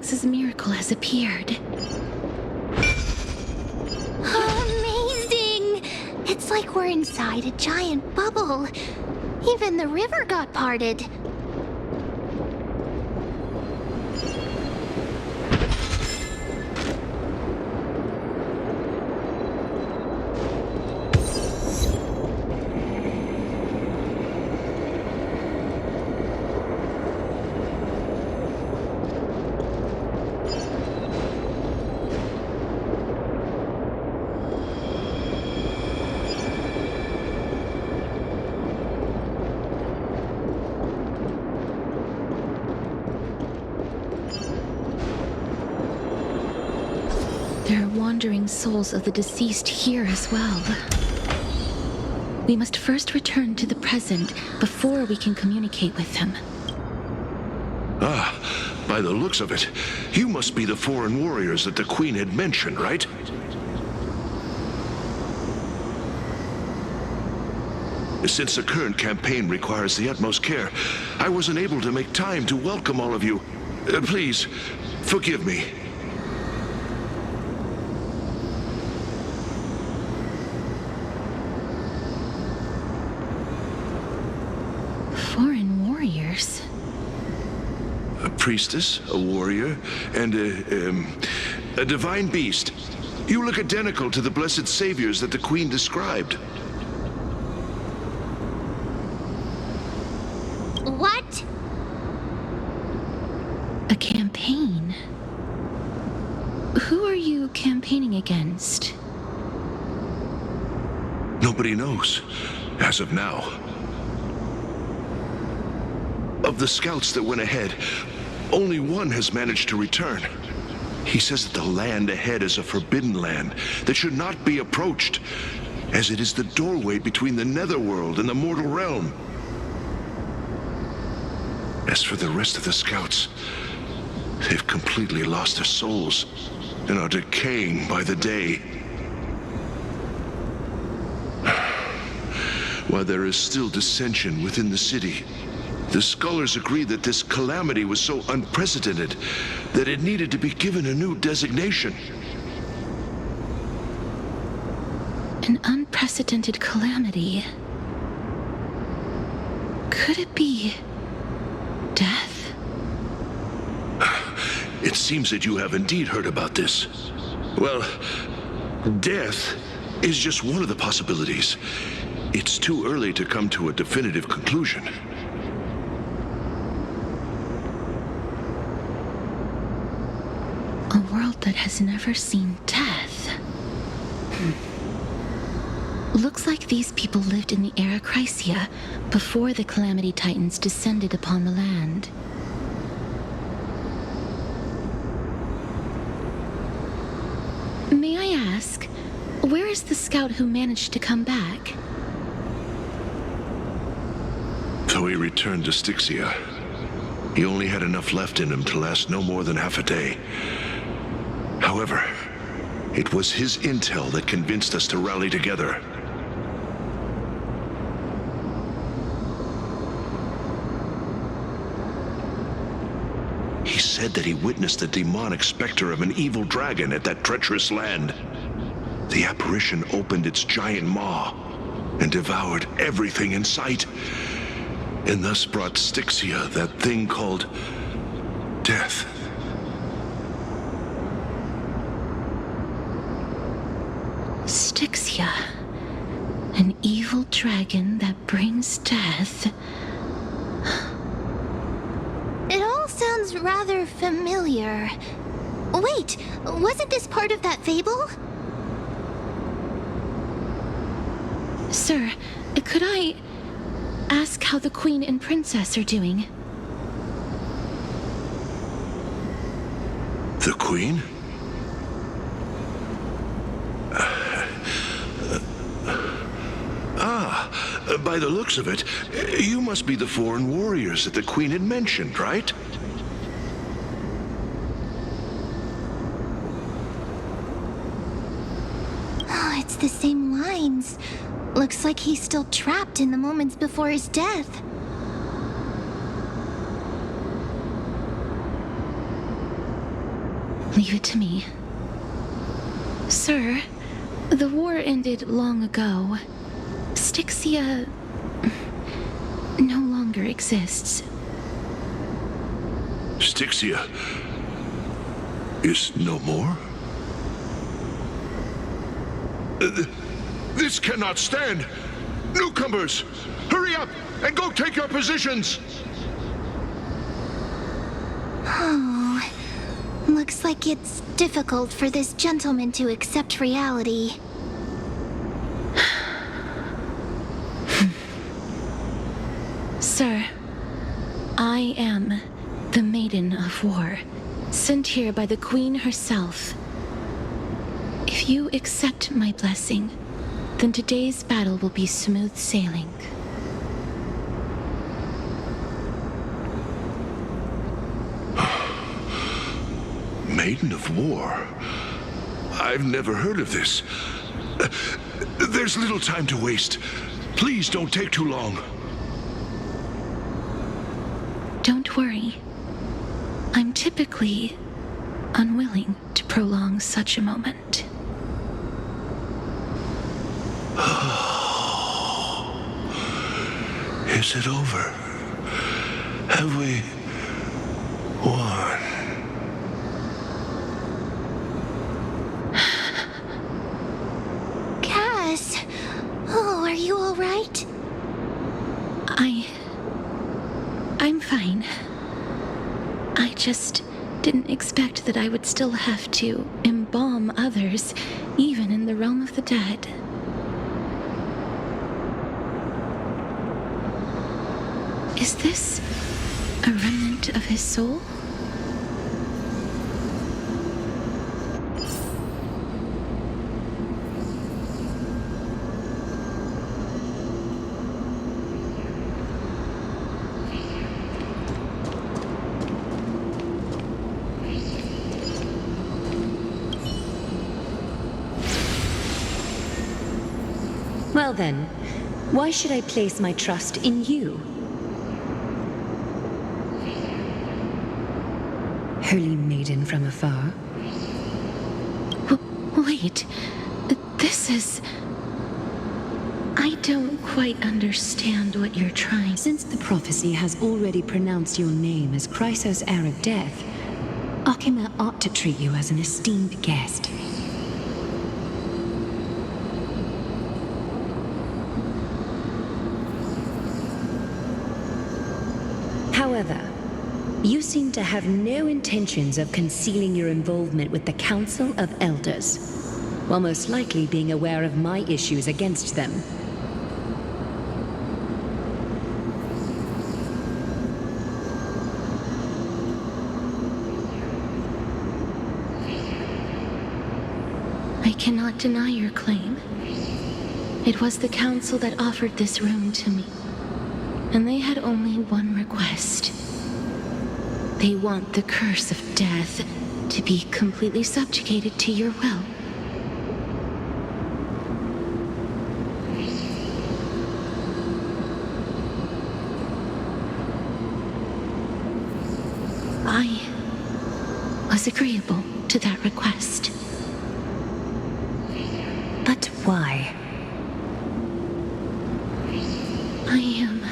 Phoenix's miracle has appeared. Amazing! It's like we're inside a giant bubble. Even the river got parted. There are wandering souls of the deceased here as well. We must first return to the present before we can communicate with them. Ah, by the looks of it, you must be the foreign warriors that the Queen had mentioned, right? Since the current campaign requires the utmost care, I wasn't able to make time to welcome all of you. Please, forgive me. Foreign warriors? A priestess, a warrior, and a divine beast. You look identical to the blessed saviors that the Queen described. What? A campaign? Who are you campaigning against? Nobody knows, as of now. Of the scouts that went ahead, only one has managed to return. He says that the land ahead is a forbidden land that should not be approached, as it is the doorway between the netherworld and the mortal realm. As for the rest of the scouts, they've completely lost their souls and are decaying by the day. While there is still dissension within the city, the scholars agree that this calamity was so unprecedented that it needed to be given a new designation. An unprecedented calamity. Could it be death? It seems that you have indeed heard about this. Well, death is just one of the possibilities. It's too early to come to a definitive conclusion. A world that has never seen death. Looks like these people lived in the era Chrysia before the Calamity Titans descended upon the land. May I ask, where is the scout who managed to come back? So he returned to Styxia. He only had enough left in him to last no more than half a day. However, it was his intel that convinced us to rally together. He said that he witnessed the demonic specter of an evil dragon at that treacherous land. The apparition opened its giant maw and devoured everything in sight, and thus brought Styxia that thing called death. Styxia, an evil dragon that brings death. It all sounds rather familiar. Wait, wasn't this part of that fable? Sir, could I ask how the Queen and Princess are doing? The Queen? By the looks of it, you must be the foreign warriors that the Queen had mentioned, right? Oh, it's the same lines. Looks like he's still trapped in the moments before his death. Leave it to me. Sir, the war ended long ago. Styxia no longer exists. Styxia is no more? This cannot stand! Newcomers, hurry up and go take your positions! Oh, looks like it's difficult for this gentleman to accept reality. Sir, I am the Maiden of War, sent here by the Queen herself. If you accept my blessing, then today's battle will be smooth sailing. Maiden of War? I've never heard of this. There's little time to waste. Please don't take too long. Don't worry. I'm typically unwilling to prolong such a moment. Is it over? Have we won? Cass, oh, are you all right? I'm fine. I just didn't expect that I would still have to embalm others, even in the realm of the dead. Is this a remnant of his soul? Well then, why should I place my trust in you? Holy maiden from afar. Wait, this is... I don't quite understand what you're trying... Since the prophecy has already pronounced your name as Chrysos' heir of death, Akima ought to treat you as an esteemed guest. However, you seem to have no intentions of concealing your involvement with the Council of Elders, while most likely being aware of my issues against them. I cannot deny your claim. It was the Council that offered this room to me, and they had only one request. They want the curse of death to be completely subjugated to your will. I was agreeable to that request. But why? I am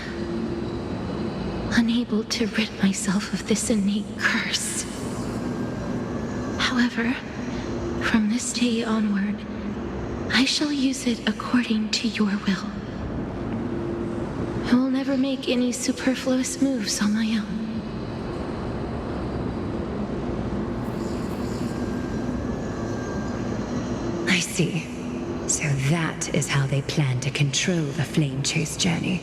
unable to rid myself of this innate curse. However, from this day onward, I shall use it according to your will. I will never make any superfluous moves on my own. I see. So that is how they plan to control the Flame Chase journey.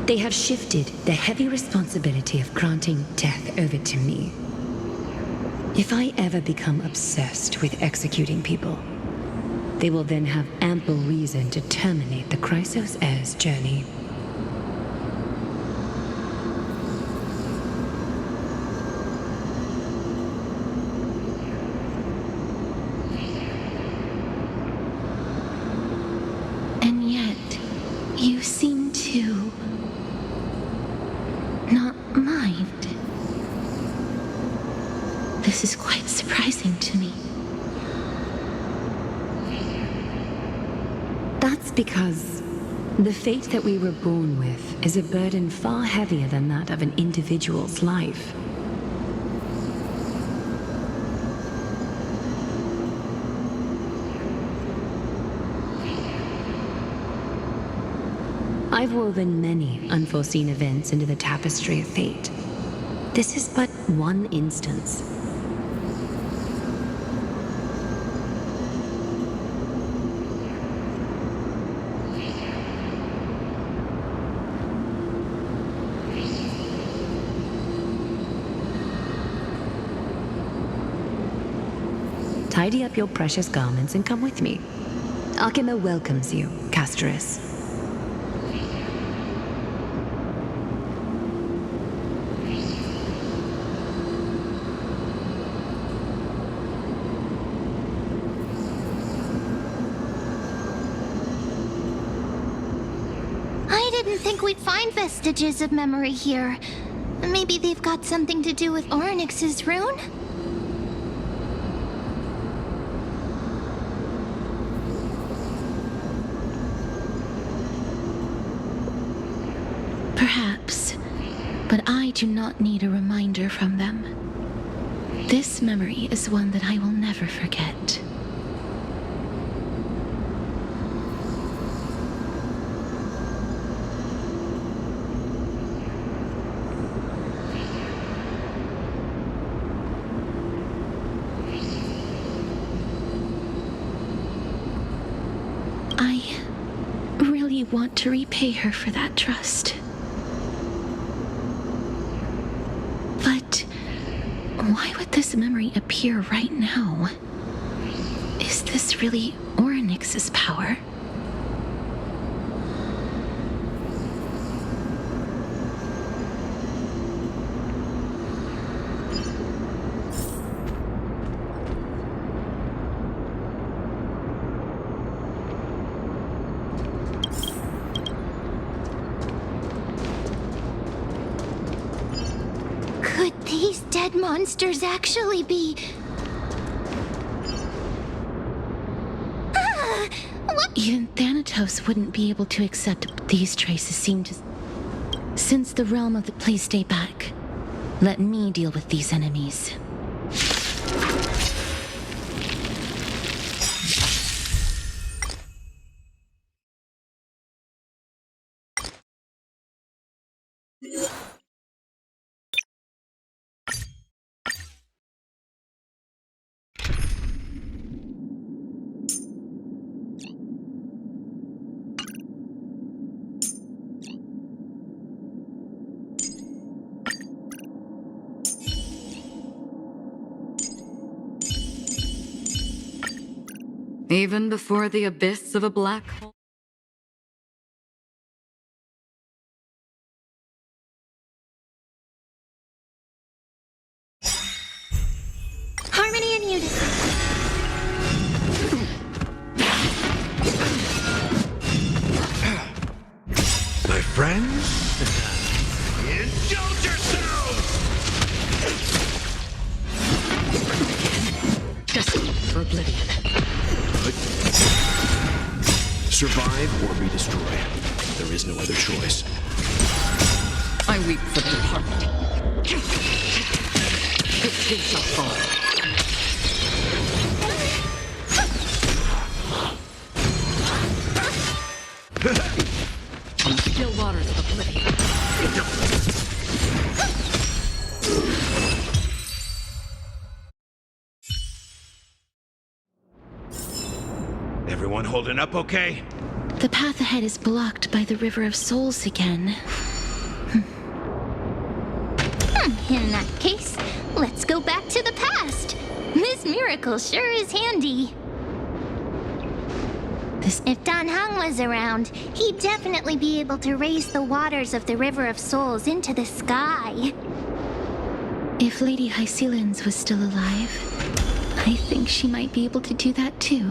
They have shifted the heavy responsibility of granting death over to me. If I ever become obsessed with executing people, they will then have ample reason to terminate the Chrysos heir's journey. And yet, you seem to surprising to me. That's because the fate that we were born with is a burden far heavier than that of an individual's life. I've woven many unforeseen events into the tapestry of fate. This is but one instance. Tidy up your precious garments and come with me. Akima welcomes you, Castoris. I didn't think we'd find vestiges of memory here. Maybe they've got something to do with Orynyx's rune? Perhaps, but I do not need a reminder from them. This memory is one that I will never forget. I really want to repay her for that trust. But why would this memory appear right now? Is this really Orynyx's power? Could these dead monsters actually be... Ah! What? Even Thanatos wouldn't be able to accept these traces seem to... Since the realm of the please stay back. Let me deal with these enemies. Even before the abyss of a black hole. Harmony and unison. My friends? Indulge yourselves! Destined for oblivion. Survive or be destroyed. There is no other choice. I weep for the departed. Its too shall fall. On the still waters of oblivion. Everyone holding up okay? The path ahead is blocked by the River of Souls again. In that case, let's go back to the past. This miracle sure is handy. If Dan Heng was around, he'd definitely be able to raise the waters of the River of Souls into the sky. If Lady Hycelens was still alive, I think she might be able to do that too.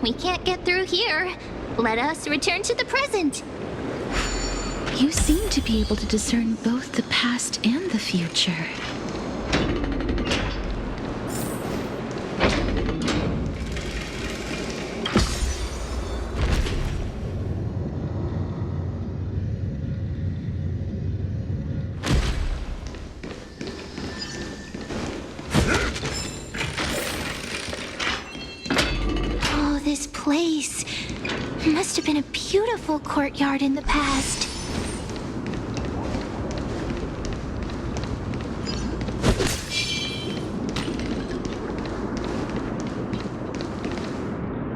We can't get through here. Let us return to the present. You seem to be able to discern both the past and the future. Oh, this place must have been a beautiful courtyard in the past.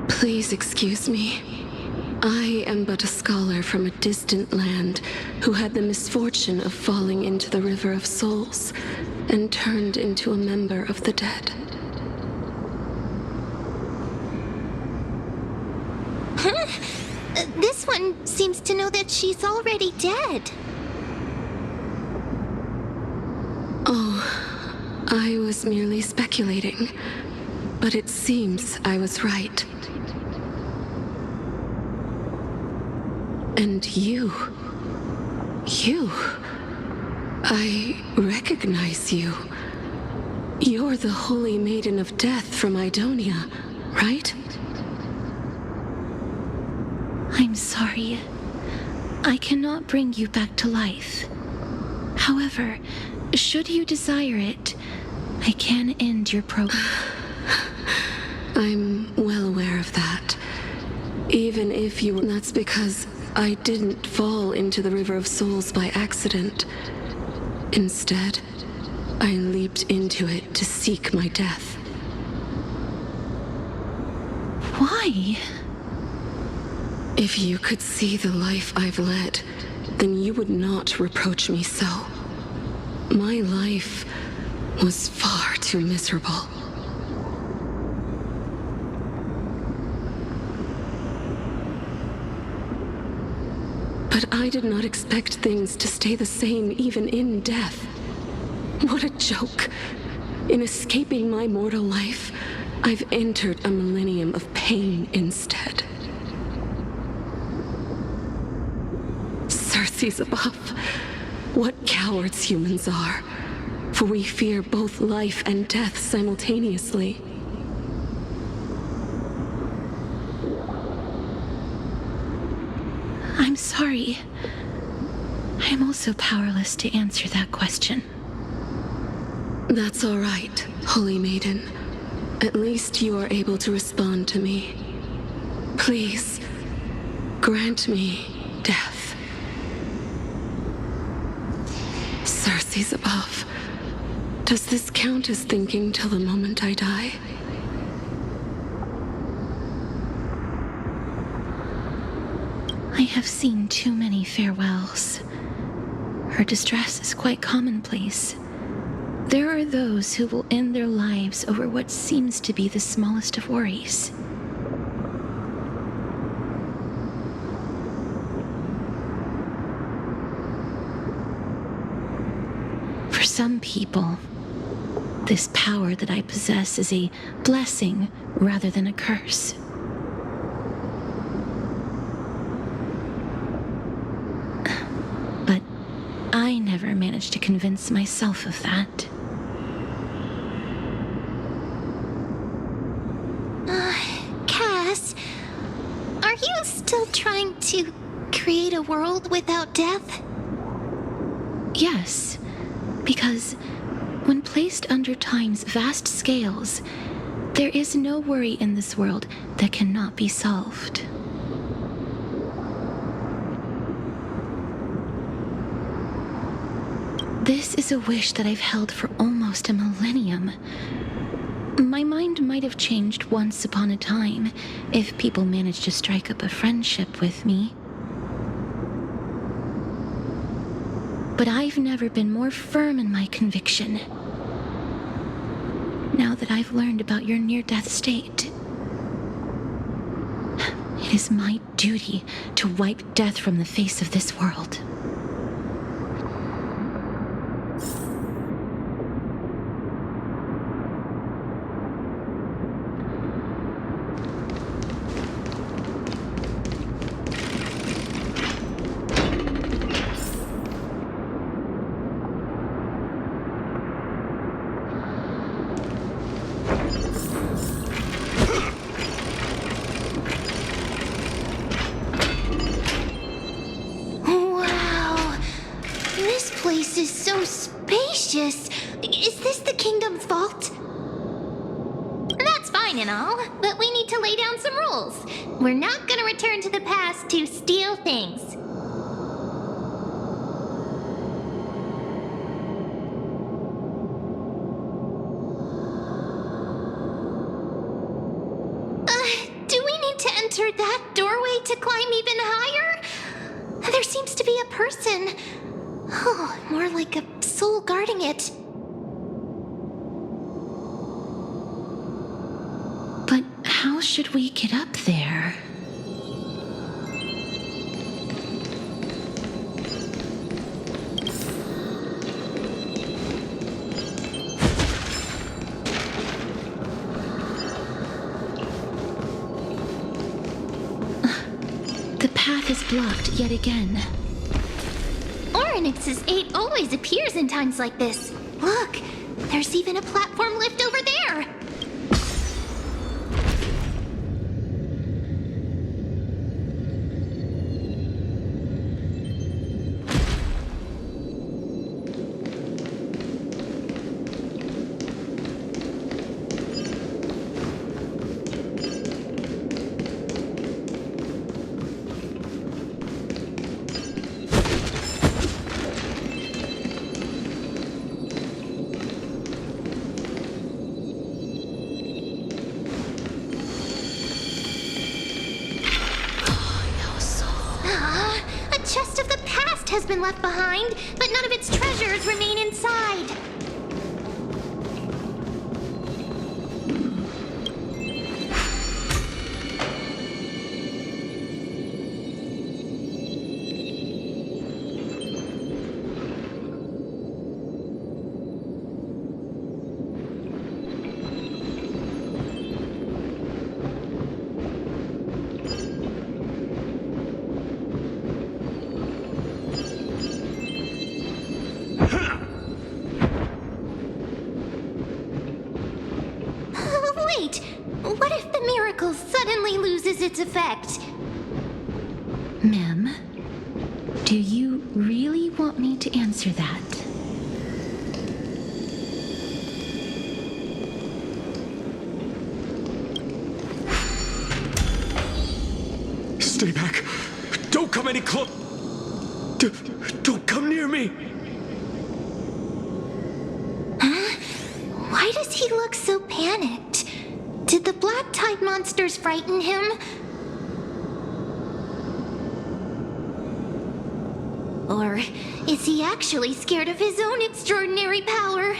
Please excuse me. I am but a scholar from a distant land who had the misfortune of falling into the River of Souls and turned into a member of the dead. This one seems to know that she's already dead. Oh, I was merely speculating, but it seems I was right. And you, I recognize you. You're the Holy Maiden of Death from Idonia, right? I'm sorry. I cannot bring you back to life. However, should you desire it, I can end your program. I'm well aware of that. Even if you... That's because I didn't fall into the River of Souls by accident. Instead, I leaped into it to seek my death. Why? If you could see the life I've led, then you would not reproach me so. My life was far too miserable. But I did not expect things to stay the same even in death. What a joke. In escaping my mortal life, I've entered a millennium of pain instead. Circes above. What cowards humans are. For we fear both life and death simultaneously. I'm sorry. I'm also powerless to answer that question. That's all right, Holy Maiden. At least you are able to respond to me. Please, grant me death. Circes above. Does this count as thinking till the moment I die? I have seen too many farewells. Her distress is quite commonplace. There are those who will end their lives over what seems to be the smallest of worries. For some people, this power that I possess is a blessing rather than a curse. But I never managed to convince myself of that. Cass, are you still trying to create a world without death? Yes, because when placed under time's vast scales, there is no worry in this world that cannot be solved. This is a wish that I've held for almost a millennium. My mind might have changed once upon a time if people managed to strike up a friendship with me. But I've never been more firm in my conviction. Now that I've learned about your near-death state, it is my duty to wipe death from the face of this world. suspicious. Is this the kingdom's fault? That's fine and all, but we need to lay down some rules. We're not gonna return to the past to steal things. Do we need to enter that doorway to climb even higher? There seems to be a person. Oh, more like a soul guarding it. But how should we get up there? The path is blocked yet again. Oryx's 8 always appears in times like this. Look, there's even a platform lift over there. A chest of the past has been left behind, but none of its treasures remain inside. Wait, what if the miracle suddenly loses its effect? Mem, do you really want me to answer that? Stay back. Don't come any close. Don't come near me. Why does he look so panicked? Did the black tide monsters frighten him? Or is he actually scared of his own extraordinary power?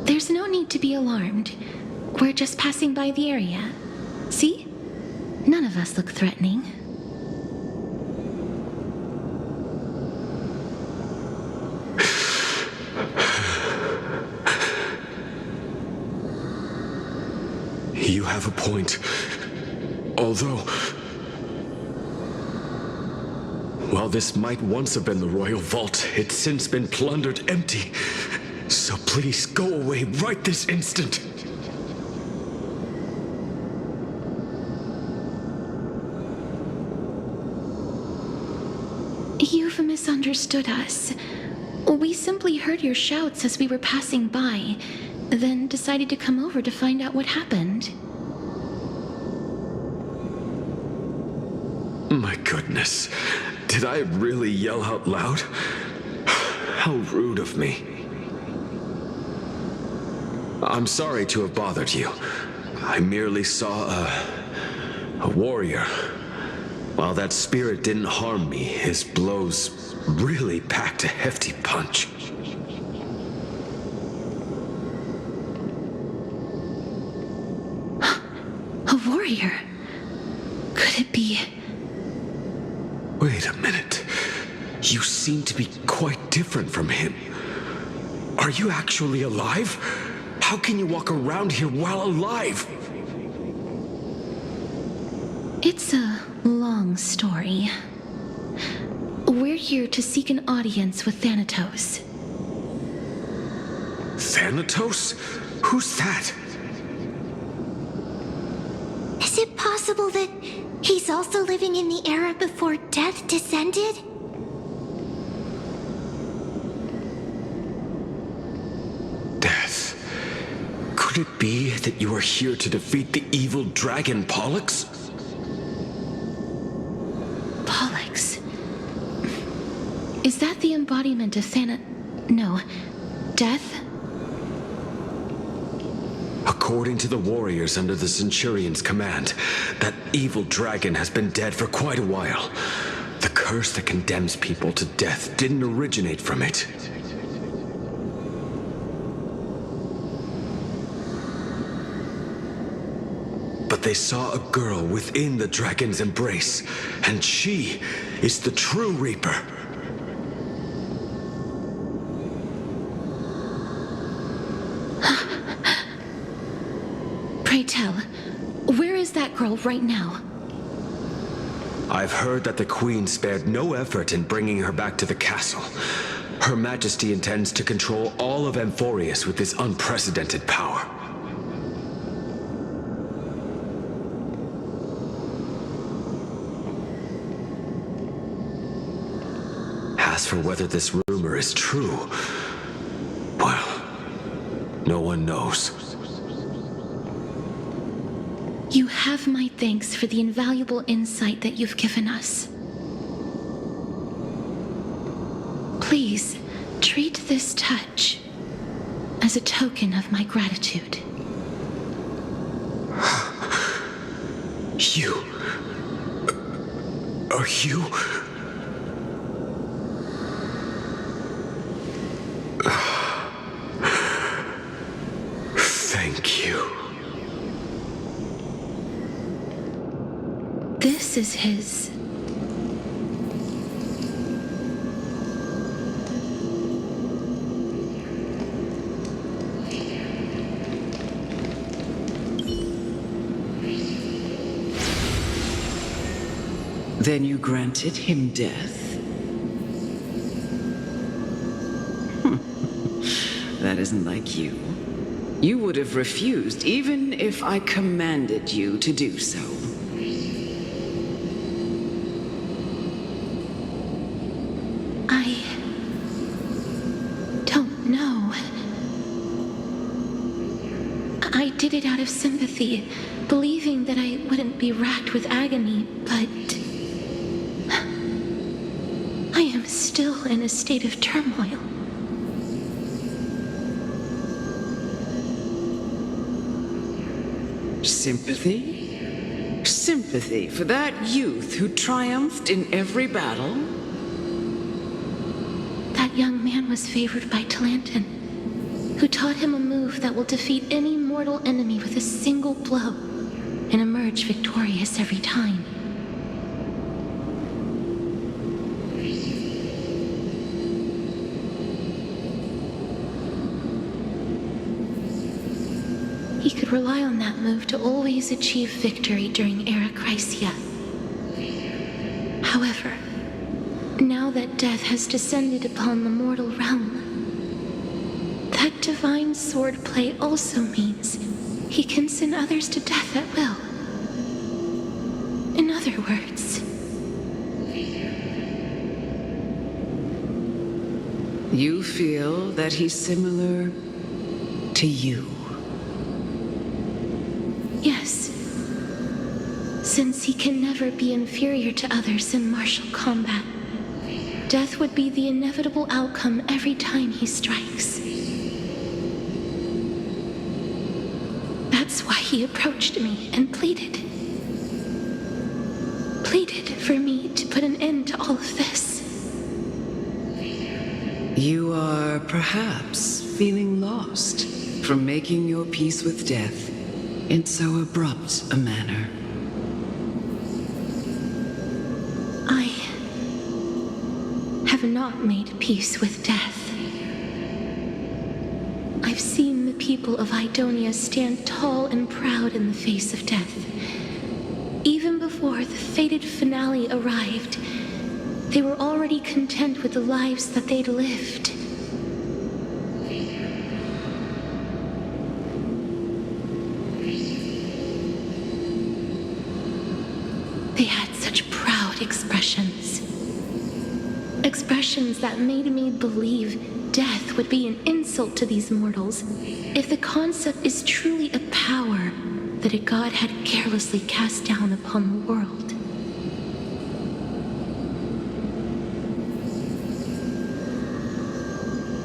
There's no need to be alarmed. We're just passing by the area. See? None of us look threatening. You have a point. Although, while this might once have been the royal vault, it's since been plundered empty. So please go away right this instant. You've misunderstood us. We simply heard your shouts as we were passing by, then decided to come over to find out what happened. My goodness. Did I really yell out loud? How rude of me. I'm sorry to have bothered you. I merely saw a warrior. While that spirit didn't harm me, his blows really packed a hefty punch. A warrior? Could it be? Wait a minute. You seem to be quite different from him. Are you actually alive? How can you walk around here while alive? It's a long story. We're here to seek an audience with Thanatos. Thanatos? Who's that? Is it possible that he's also living in the era before death descended? Death. Could it be that you are here to defeat the evil dragon Pollux? Pollux. Is that the embodiment of No. Death? According to the warriors under the Centurion's command, that evil dragon has been dead for quite a while. The curse that condemns people to death didn't originate from it. But they saw a girl within the dragon's embrace, and she is the true Reaper. Pray tell, where is that girl right now? I've heard that the Queen spared no effort in bringing her back to the castle. Her Majesty intends to control all of Amphorius with this unprecedented power. As for whether this rumor is true, well, no one knows. You have my thanks for the invaluable insight that you've given us. Please, treat this touch as a token of my gratitude. You... Are you... Thank you. This is his. Then you granted him death? That isn't like you. You would have refused even if I commanded you to do so. I don't know. I did it out of sympathy, believing that I wouldn't be racked with agony, but I am still in a state of turmoil. Sympathy? Sympathy for that youth who triumphed in every battle? That young man was favored by Talantin, who taught him a move that will defeat any mortal enemy with a single blow and emerge victorious every time. He could rely on that move to always achieve victory during Era Chrysia. However, now that death has descended upon the mortal realm, that divine swordplay also means he can send others to death at will. In other words, you feel that he's similar to you? yes. Since he can never be inferior to others in martial combat, death would be the inevitable outcome every time he strikes. That's why he approached me and pleaded for me to put an end to all of this. You are perhaps feeling lost from making your peace with death in so abrupt a manner. I have not made peace with death. I've seen the people of Idonia stand tall and proud in the face of death. Even before the fated finale arrived, they were already content with the lives that they'd lived. had expressions. Expressions that made me believe death would be an insult to these mortals if the concept is truly a power that a god had carelessly cast down upon the world.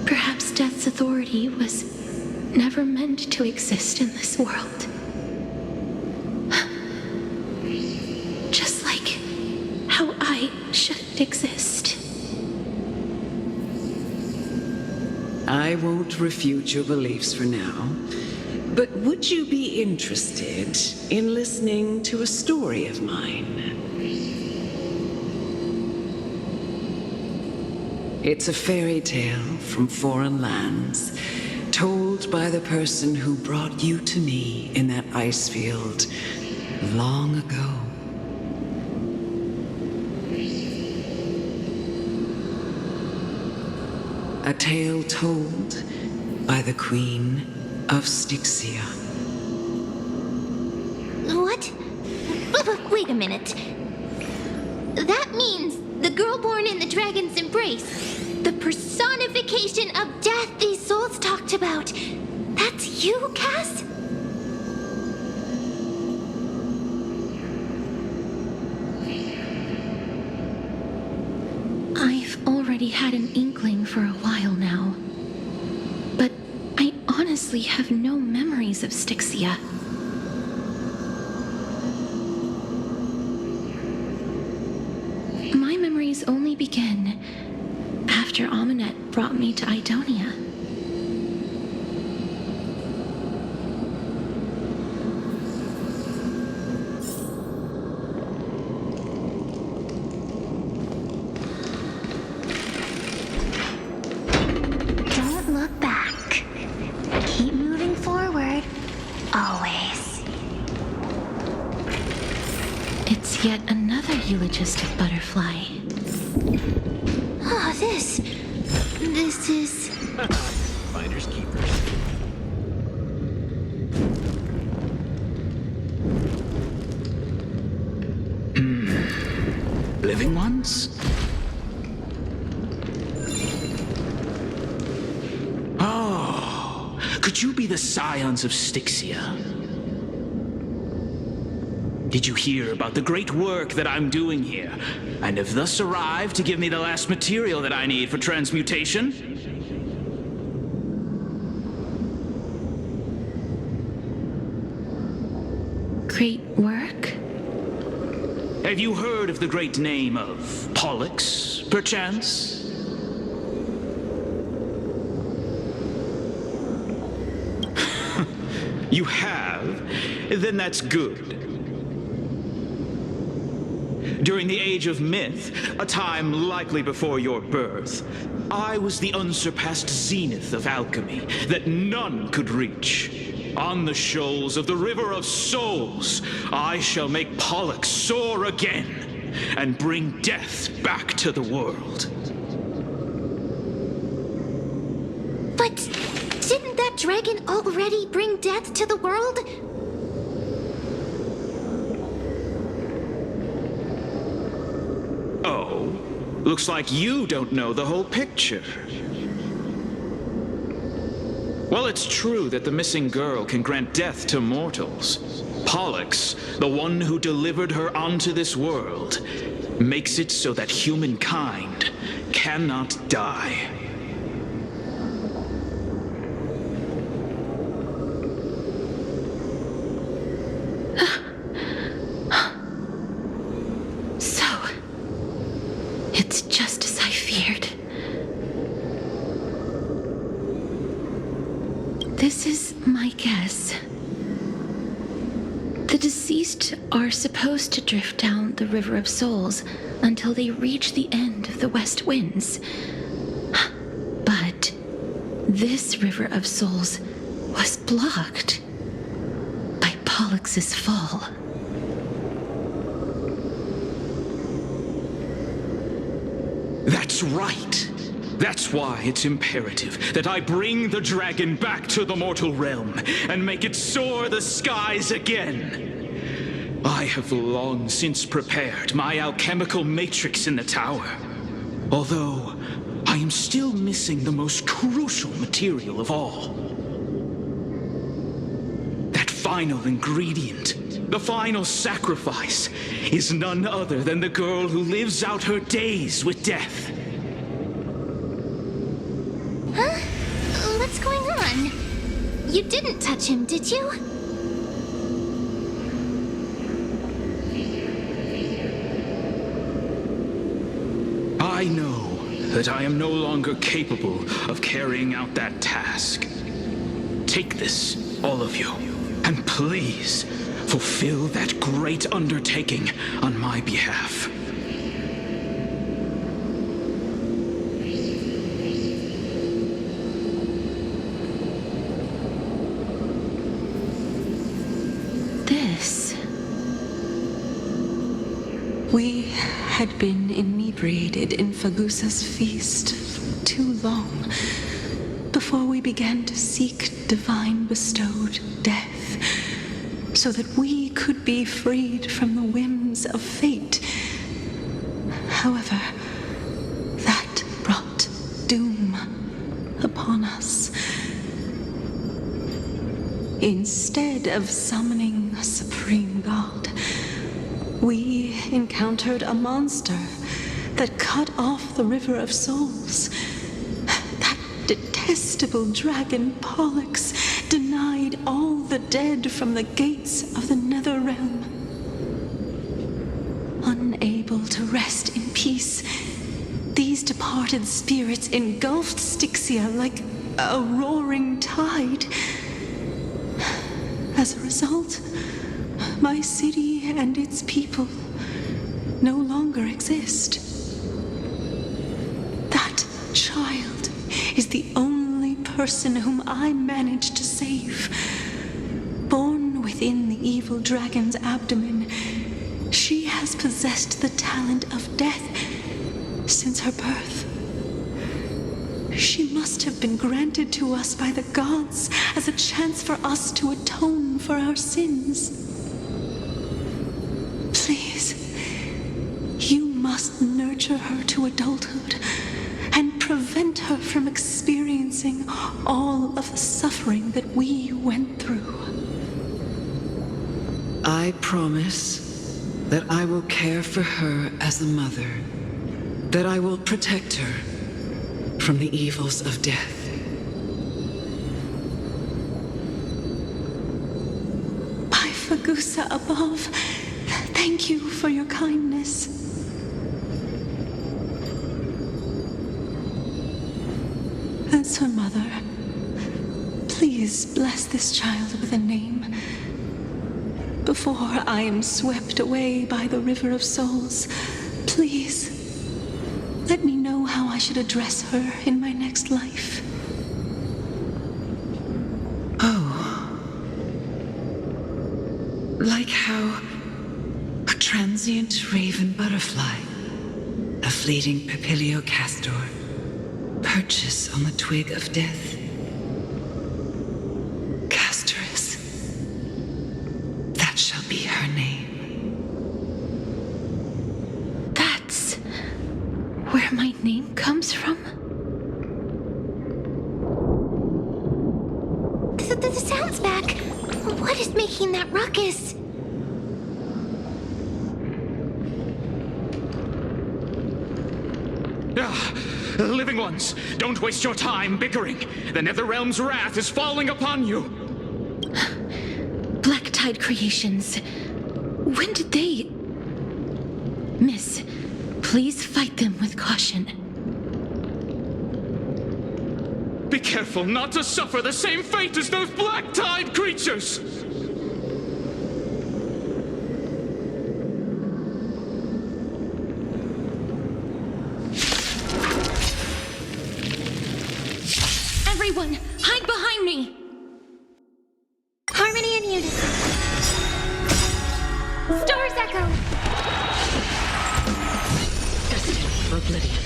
Perhaps death's authority was never meant to exist in this world. Just like how I shouldn't exist. I won't refute your beliefs for now, but would you be interested in listening to a story of mine? It's a fairy tale from foreign lands, told by the person who brought you to me in that ice field long ago. A tale told by the Queen of Styxia. What? Wait a minute. That means the girl born in the dragon's embrace, the personification of death these souls talked about. That's you, Cass? I've already had an inkling for a while now, but I honestly have no memories of Styxia. My memories only begin after Aminet brought me to Idonia. Don't look back. Keep moving forward. Always. It's yet another eulogistic butterfly. Oh, this is... Finders keepers. Living ones? Oh, could you be the scions of Styxia? Did you hear about the great work that I'm doing here, and have thus arrived to give me the last material that I need for transmutation? Great work? Have you heard of the great name of Pollux, perchance? You have? Then that's good. During the Age of Myth, a time likely before your birth, I was the unsurpassed zenith of alchemy that none could reach. On the shoals of the River of Souls, I shall make Pollux soar again and bring death back to the world. But didn't that dragon already bring death to the world? Oh, looks like you don't know the whole picture. Well, it's true that the missing girl can grant death to mortals. Pollux, the one who delivered her onto this world, makes it so that humankind cannot die. So, it's just as I feared. This is my guess. The deceased are supposed to drift down the River of Souls until they reach the end of the West Winds. But this River of Souls was blocked by Pollux's fall. That's right. That's why it's imperative that I bring the dragon back to the mortal realm and make it soar the skies again. I have long since prepared my alchemical matrix in the tower. Although, I am still missing the most crucial material of all. That final ingredient, the final sacrifice, is none other than the girl who lives out her days with death. Huh? What's going on? You didn't touch him, did you? I know that I am no longer capable of carrying out that task. Take this, all of you, and please fulfill that great undertaking on my behalf. This. We had been inebriated in Fagusa's feast for too long before we began to seek divine bestowed death, so that we could be freed from the whims of fate. However, that brought doom upon us. Instead of summoning a supreme god, we encountered a monster that cut off the River of Souls. That detestable dragon Pollux denied all the dead from the gates of the Nether Realm. Unable to rest in peace, these departed spirits engulfed Styxia like a roaring tide. As a result, my city and its people no longer exist. That child is the only person whom I managed to save. Born within the evil dragon's abdomen, she has possessed the talent of death since her birth. She must have been granted to us by the gods as a chance for us to atone for our sins. Please, you must nurture her to adulthood and prevent her from experiencing all of the suffering that we went through. I promise that I will care for her as a mother, that I will protect her from the evils of death. By Fagusa above, thank you for your kindness. As her mother, please bless this child with a name before I am swept away by the River of Souls. Please, let me know how I should address her in my next life. Oh. Like how a transient raven butterfly, a fleeting papilio castor, perches on the twig of death. Castorus. That shall be her name. That's where my name comes from? The sound's back. What is making that ruckus? Living ones, don't waste your time bickering. The Netherrealm's wrath is falling upon you. Black Tide Creations. When did they... Miss, please fight them with caution. Be careful not to suffer the same fate as those Black Tide creatures! Everyone, hide behind me! Harmony and unison. Stars echo. Destined for oblivion.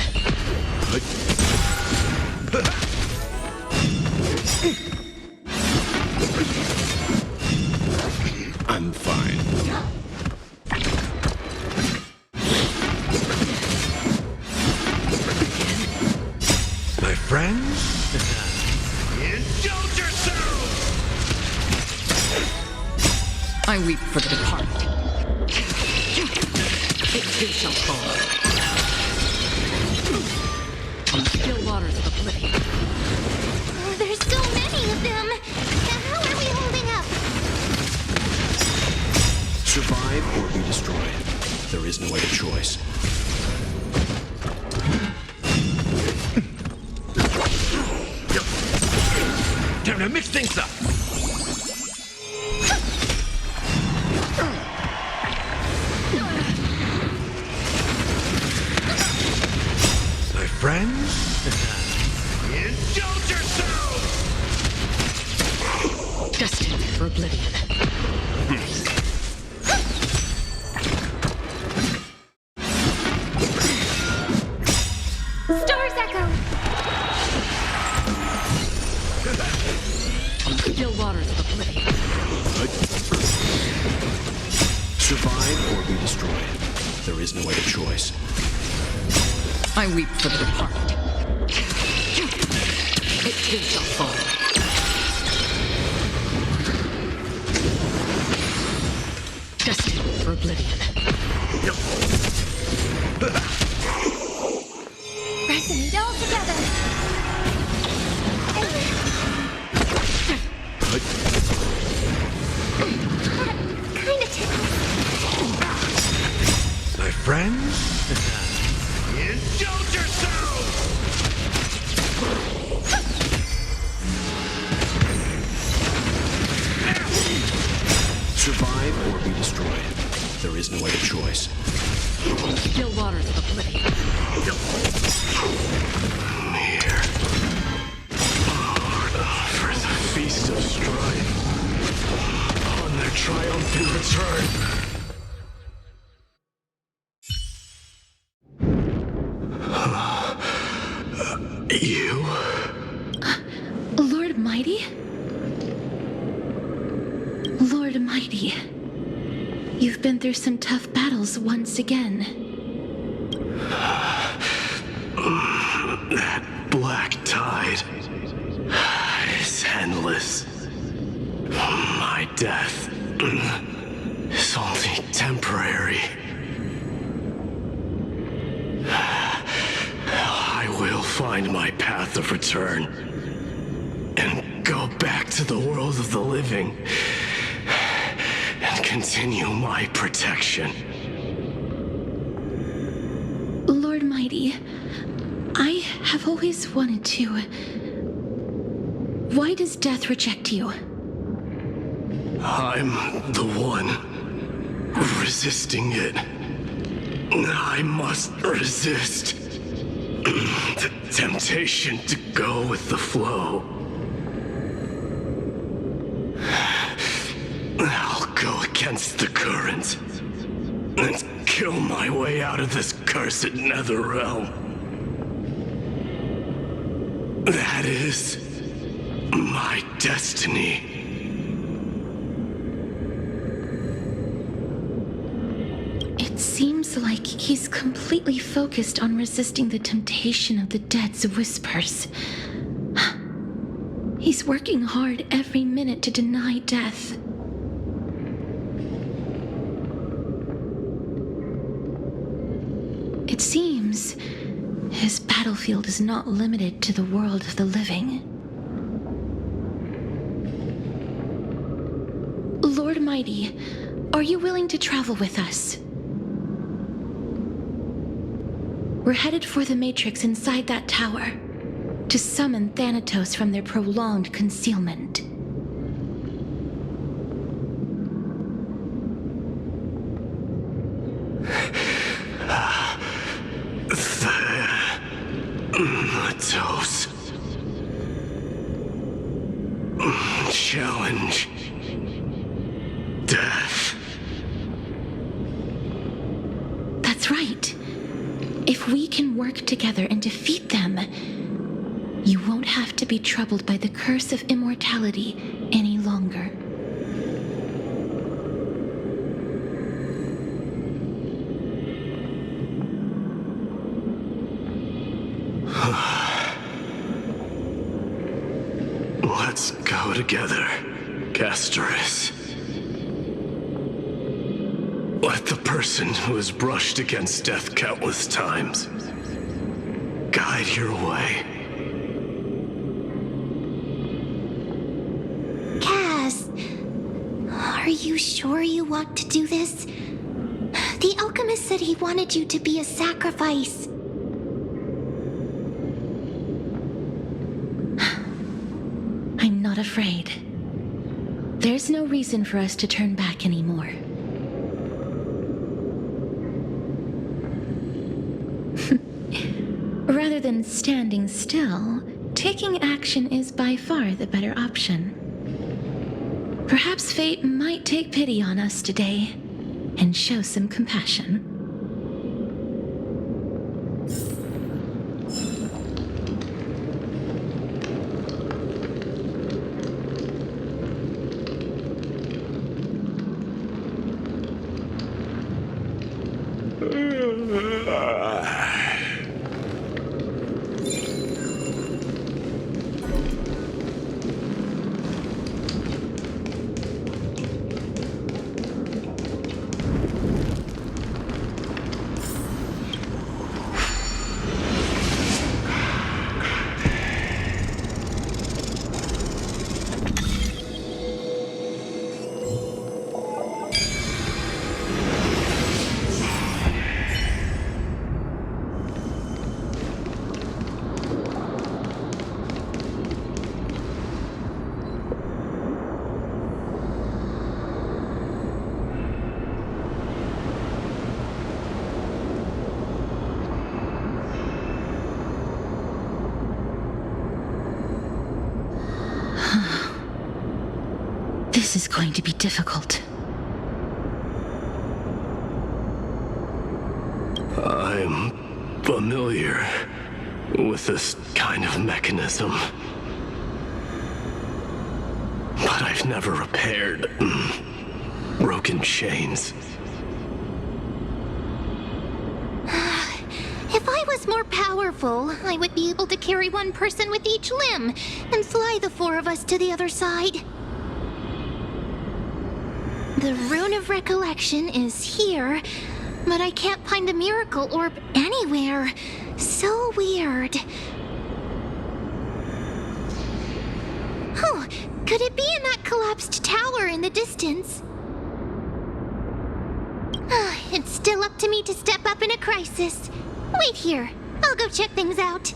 I'm fine. I weep for the departed. It too shall fall. On the still waters of oblivion. Oh, there's so many of them. How are we holding up? Survive or be destroyed. There is no other choice. Time to mix things up. My friends, indulge yourselves! Destined for oblivion. Stars echo. On the still waters of oblivion. Survive or be destroyed. There is no other choice. I weep for the departed. It too shall fall. Destined for oblivion. Resonate all together. Kind of tickles. My friends, indulge yourselves! Survive or be destroyed. There is no other choice. Still waters of oblivion. Here. For the feast of strife. On their triumphant return. You? Lord Mighty? Lord Mighty, you've been through some tough battles once again. That black tide is endless. My death is only temporary. I will find my path of return and go back to the world of the living and continue my protection. Lord Mighty, I have always wanted to. Why does death reject you? I'm the one resisting it. I must resist the temptation to go with the flow. I'll go against the current and kill my way out of this cursed nether realm. That is my destiny. It seems like he's completely focused on resisting the temptation of the dead's whispers. He's working hard every minute to deny death. It seems his battlefield is not limited to the world of the living. Lord Mighty, are you willing to travel with us? We're headed for the Matrix inside that tower, to summon Thanatos from their prolonged concealment. Thanatos. Challenge. Death. That's right. If we can work together and defeat them, you won't have to be troubled by the curse of immortality any longer. Let's go together, Castoris. Let the person who has brushed against death countless times guide your way. Cass, are you sure you want to do this? The alchemist said he wanted you to be a sacrifice. I'm not afraid. There's no reason for us to turn back anymore. Rather than standing still, taking action is by far the better option. Perhaps fate might take pity on us today and show some compassion. This is going to be difficult. I'm familiar with this kind of mechanism. But I've never repaired broken chains. If I was more powerful, I would be able to carry one person with each limb and fly the four of us to the other side. The Rune of Recollection is here, but I can't find the miracle orb anywhere. So weird. Oh, could it be in that collapsed tower in the distance? It's still up to me to step up in a crisis. Wait here. I'll go check things out.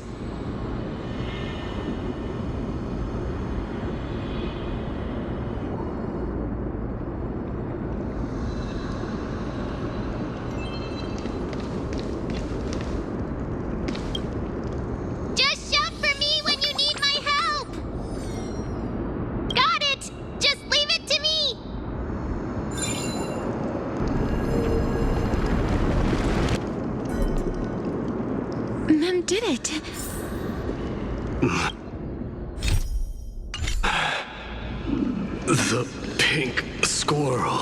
Just shout for me when you need my help. Got it. Just leave it to me. Mem did it. The pink squirrel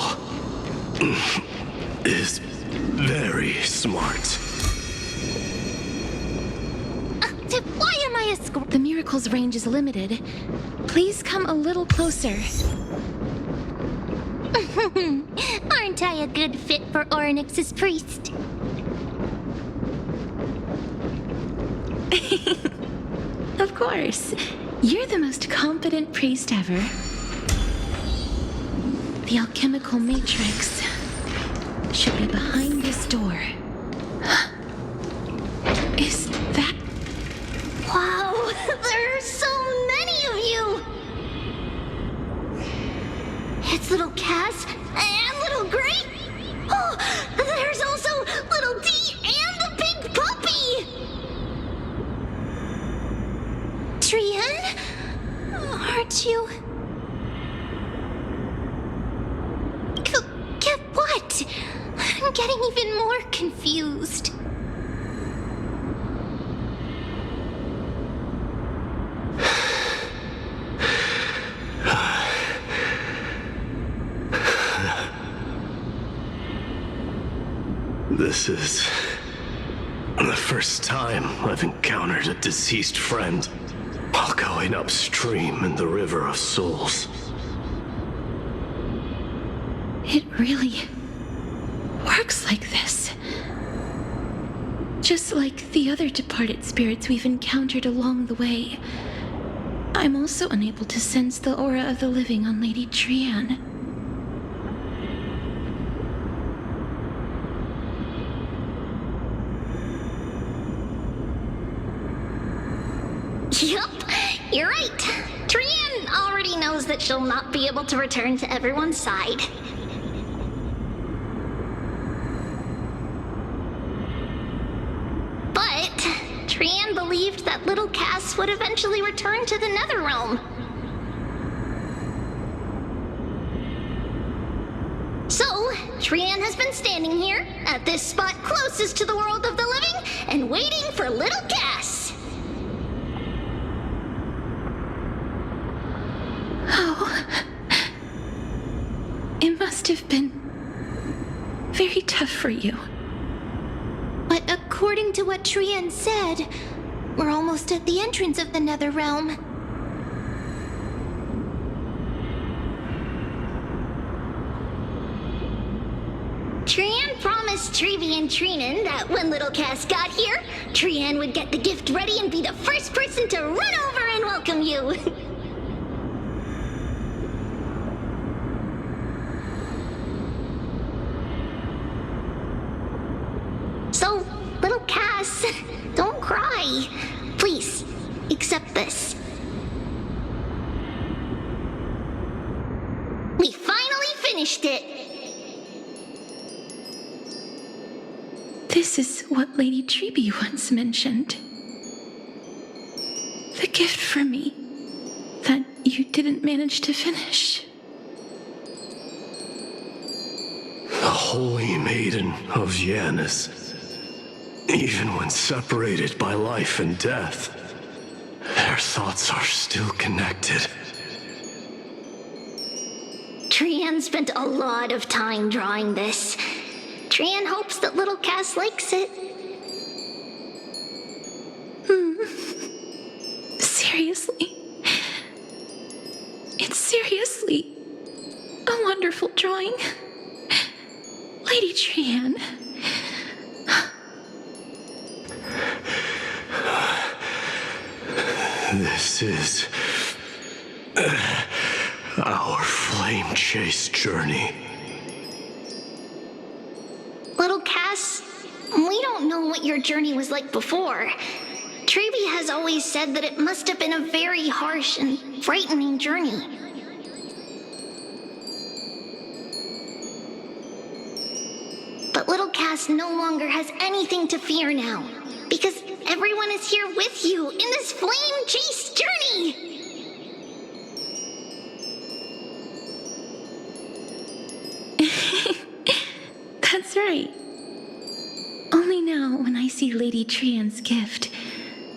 is very smart. Why am I a squirrel? The miracle's range is limited. Please come a little closer. Aren't I a good fit for Orynyx's priest? Of course. You're the most competent priest ever. The alchemical matrix should be behind this door. Is that... Wow, there are so many of you! It's little Cass and little Gray. Oh, there's also little D and the pink puppy! Trian? Aren't you... What? I'm getting even more confused. This is the first time I've encountered a deceased friend while going upstream in the River of Souls. It really works like this. Just like the other departed spirits we've encountered along the way, I'm also unable to sense the aura of the living on Lady Trian. Yup, you're right. Trian already knows that she'll not be able to return to everyone's side. But Trian believed that little Cass would eventually return to the Netherrealm. So, Trian has been standing here, at this spot closest to the world of the living, and waiting for little Cass. Oh. It must have been very tough for you. But according to what Trian said, we're almost at the entrance of the Netherrealm. Trian promised Trevi and Trinan that when little Cass got here, Trian would get the gift ready and be the first person to run over and welcome you. So, little Cass, don't cry. Please, accept this. We finally finished it. This is what Lady Treeby once mentioned. The gift for me that you didn't manage to finish. The Holy Maiden of Janus. Even when separated by life and death, their thoughts are still connected. Trian spent a lot of time drawing this. Trian hopes that little Cass likes it. Seriously? It's seriously a wonderful drawing. Lady Trian. This is our flame chase journey. Little Cass, we don't know what your journey was like before. Trevi has always said that it must have been a very harsh and frightening journey. But little Cass no longer has anything to fear now, because everyone is here with you in this flame chase journey! That's right. Only now, when I see Lady Trian's gift,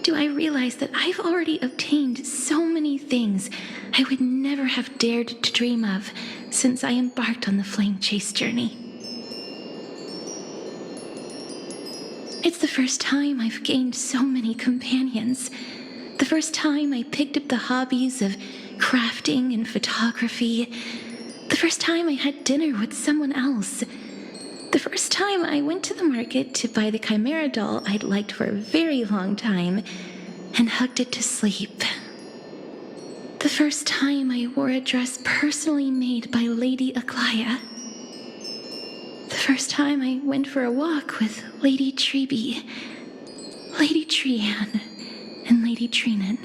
do I realize that I've already obtained so many things I would never have dared to dream of since I embarked on the flame chase journey. It's the first time I've gained so many companions. The first time I picked up the hobbies of crafting and photography. The first time I had dinner with someone else. The first time I went to the market to buy the Chimera doll I'd liked for a very long time and hugged it to sleep. The first time I wore a dress personally made by Lady Aglaya. The first time I went for a walk with Lady Treeby, Lady Trian, and Lady Trinan.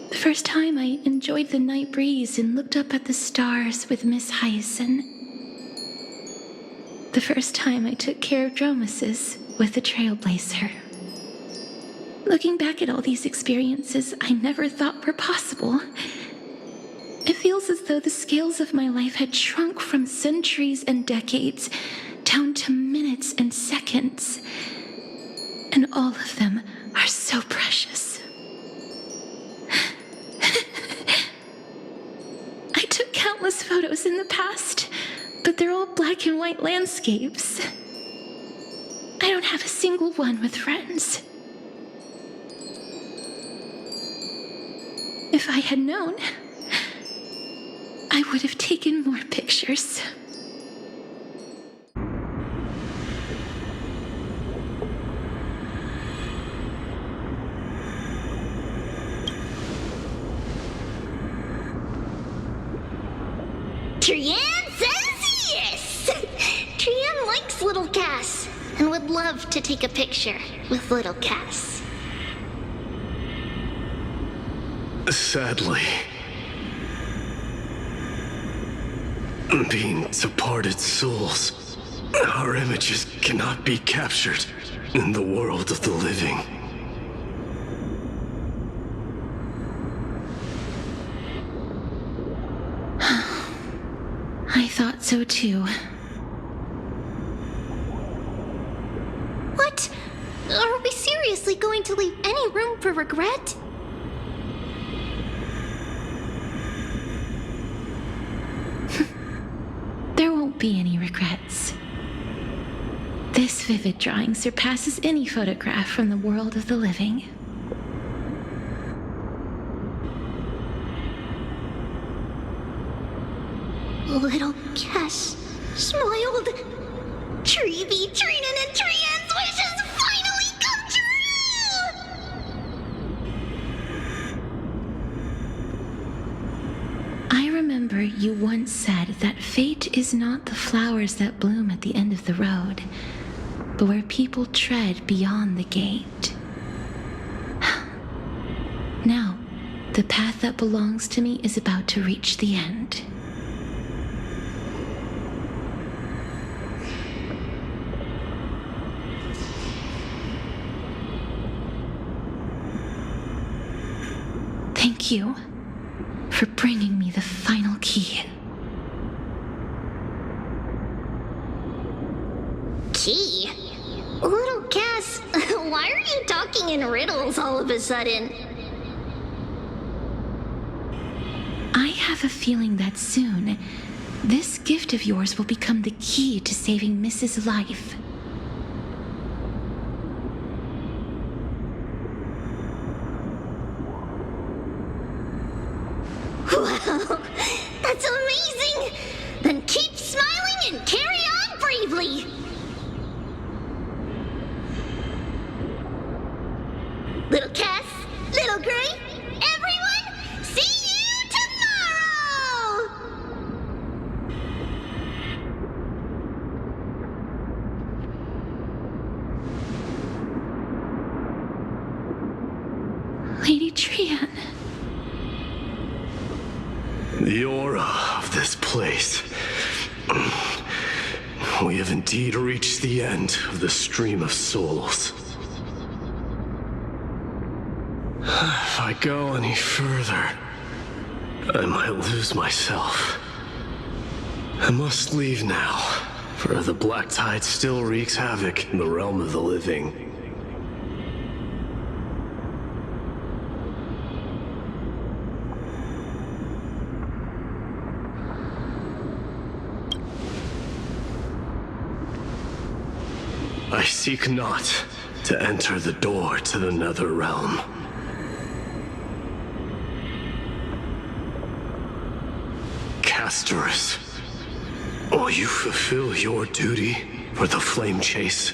The first time I enjoyed the night breeze and looked up at the stars with Miss Hyacin. The first time I took care of Dromesis with the Trailblazer. Looking back at all these experiences I never thought were possible, it feels as though the scales of my life had shrunk from centuries and decades down to minutes and seconds. And all of them are so precious. I took countless photos in the past, but they're all black and white landscapes. I don't have a single one with friends. If I had known, I would have taken more pictures. Trianne says yes! Trianne likes little Cass and would love to take a picture with little Cass. Sadly, being departed souls, our images cannot be captured in the world of the living. I thought so too. What? Are we seriously going to leave any room for regret? There won't be any regrets. This vivid drawing surpasses any photograph from the world of the living. Little Cass smiled. Treevee, Trinan, and Trianne's wishes finally come true! I remember you once said that fate is not the flowers that bloom at the end of the road, but where people tread beyond the gate. Now, the path that belongs to me is about to reach the end. Thank you for bringing me the final key. Key? Little Cass, why are you talking in riddles all of a sudden? I have a feeling that soon, this gift of yours will become the key to saving Mrs. Life. Wow, that's amazing! Then keep smiling and carry on bravely! Little Cass, Little Gray, everyone, see you tomorrow! Lady Trianne. The aura of this place. We have indeed reached the end of the stream of souls. If I go any further, I might lose myself. I must leave now, for the black tide still wreaks havoc in the realm of the living. I seek not to enter the door to the nether realm. Castorus, will you fulfill your duty for the flame chase?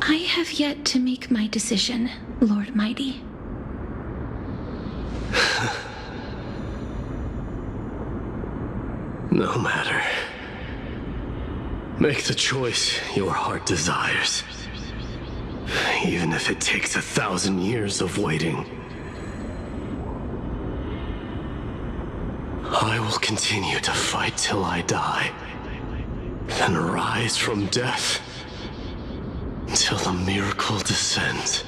I have yet to make my decision, Lord Mighty. No matter. Make the choice your heart desires. Even if it takes 1,000 years of waiting. I will continue to fight till I die. Then rise from death till the miracle descends.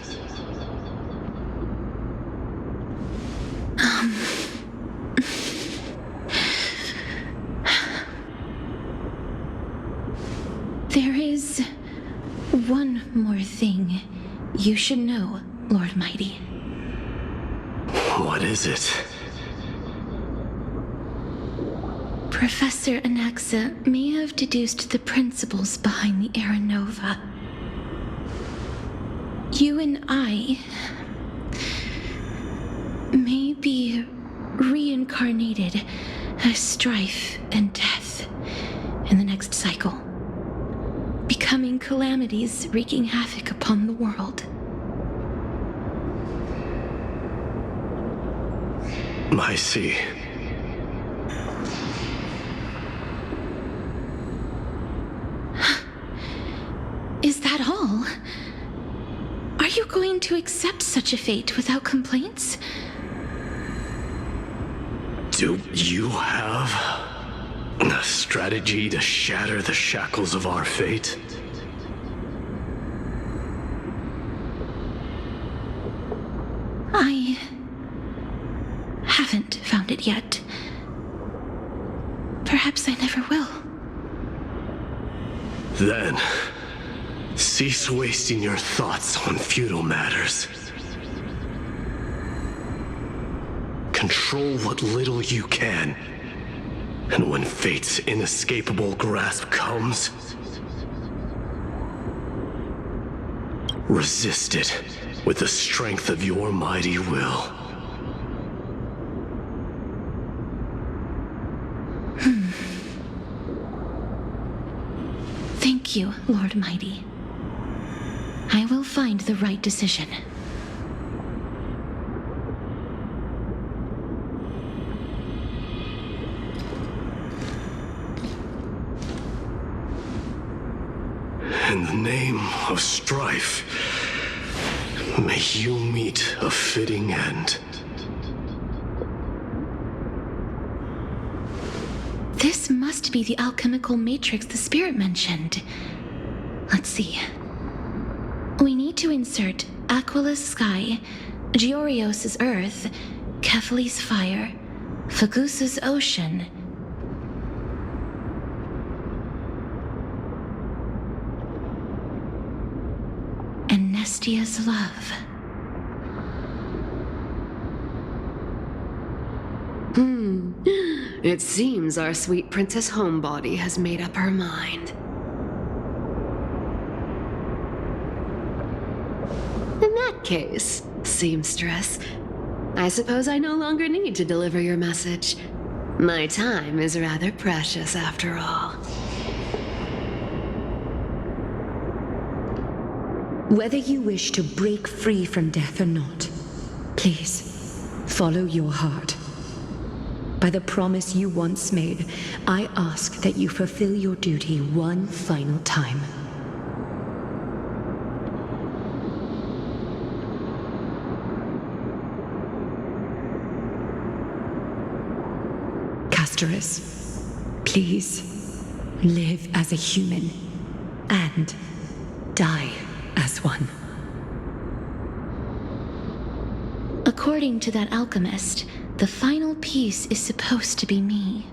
There is one more thing you should know, Lord Mighty. What is it? Professor Anaxa may have deduced the principles behind the Era Nova. You and I may be reincarnated as strife and death in the next cycle, becoming calamities wreaking havoc upon the world. I see. Is that all? Are you going to accept such a fate without complaints? Do you have a strategy to shatter the shackles of our fate? I haven't found it yet. Perhaps I never will. Then, cease wasting your thoughts on futile matters. Control what little you can. And when fate's inescapable grasp comes, resist it with the strength of your mighty will. Thank you, Lord Mighty. I will find the right decision. In the name of strife, may you meet a fitting end. This must be the alchemical matrix the spirit mentioned. Let's see. We need to insert Aquila's sky, Georios' earth, Kephali's fire, Fagusa's ocean, and Nestia's love. It seems our sweet Princess Homebody has made up her mind. In that case, seamstress, I suppose I no longer need to deliver your message. My time is rather precious after all. Whether you wish to break free from death or not, please follow your heart. By the promise you once made, I ask that you fulfill your duty one final time. Castorus, please live as a human and die as one. According to that alchemist, the final piece is supposed to be me.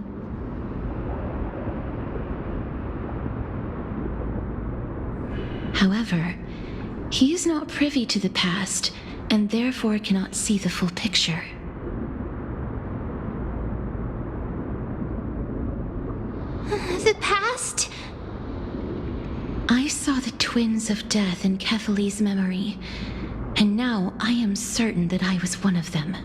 However, he is not privy to the past and therefore cannot see the full picture. The past? I saw the twins of death in Kephali's memory, and now I am certain that I was one of them.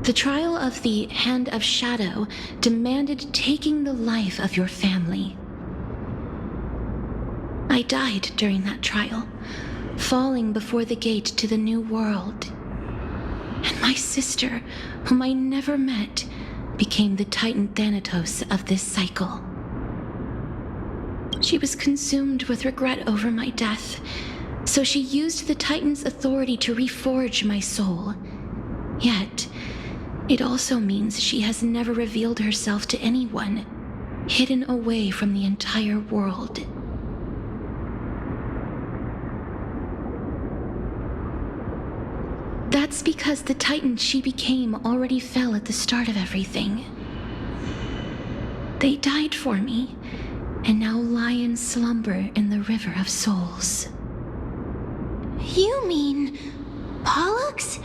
The trial of the Hand of Shadow demanded taking the life of your family. I died during that trial, falling before the gate to the new world. And my sister, whom I never met, became the Titan Thanatos of this cycle. She was consumed with regret over my death, so she used the Titan's authority to reforge my soul. Yet, it also means she has never revealed herself to anyone, hidden away from the entire world. That's because the Titan she became already fell at the start of everything. They died for me, and now lie in slumber in the River of Souls. You mean Pollux?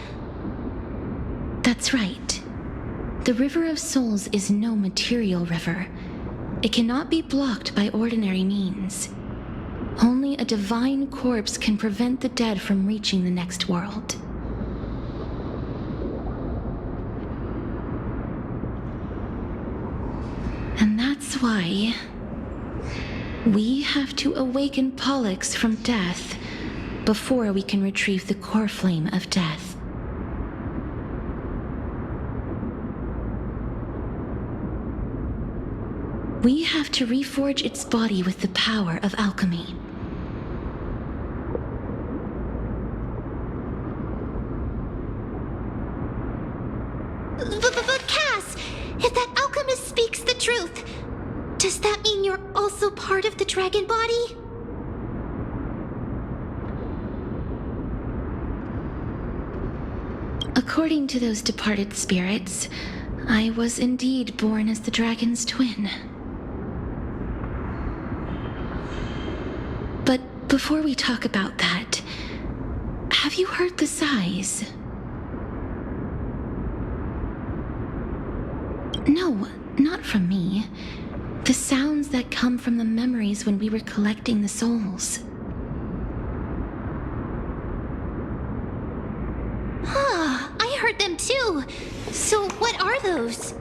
That's right. The River of Souls is no material river. It cannot be blocked by ordinary means. Only a divine corpse can prevent the dead from reaching the next world. And that's why We have to awaken Pollux from death before we can retrieve the core flame of death. We have to reforge its body with the power of alchemy. But Cass, if that alchemist speaks the truth, does that mean you're also part of the dragon body? According to those departed spirits, I was indeed born as the dragon's twin. But before we talk about that, have you heard the sighs? No, not from me. The sounds that come from the memories when we were collecting the souls. I heard them too. So what are those?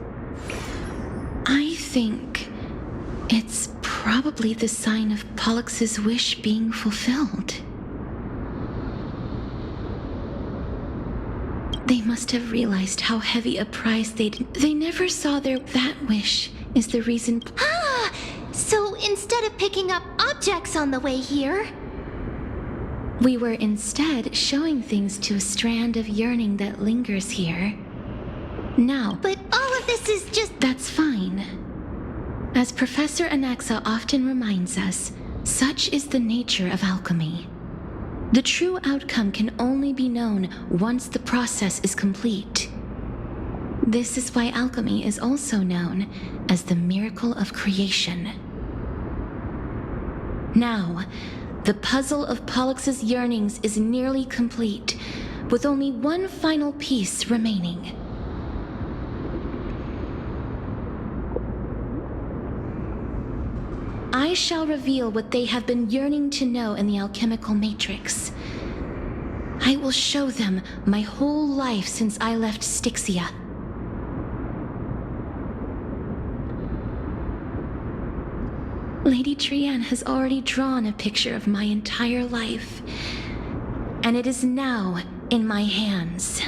I think it's probably the sign of Pollux's wish being fulfilled. They must have realized how heavy a price they never saw that wish is the reason. So instead of picking up objects on the way here, We were instead showing things to a strand of yearning that lingers here. Now, but all of this is just... that's fine. As Professor Anaxa often reminds us, such is the nature of alchemy. The true outcome can only be known once the process is complete. This is why alchemy is also known as the miracle of creation. Now, the puzzle of Pollux's yearnings is nearly complete, with only one final piece remaining. I shall reveal what they have been yearning to know in the alchemical matrix. I will show them my whole life since I left Styxia. Lady Trianne has already drawn a picture of my entire life, and it is now in my hands.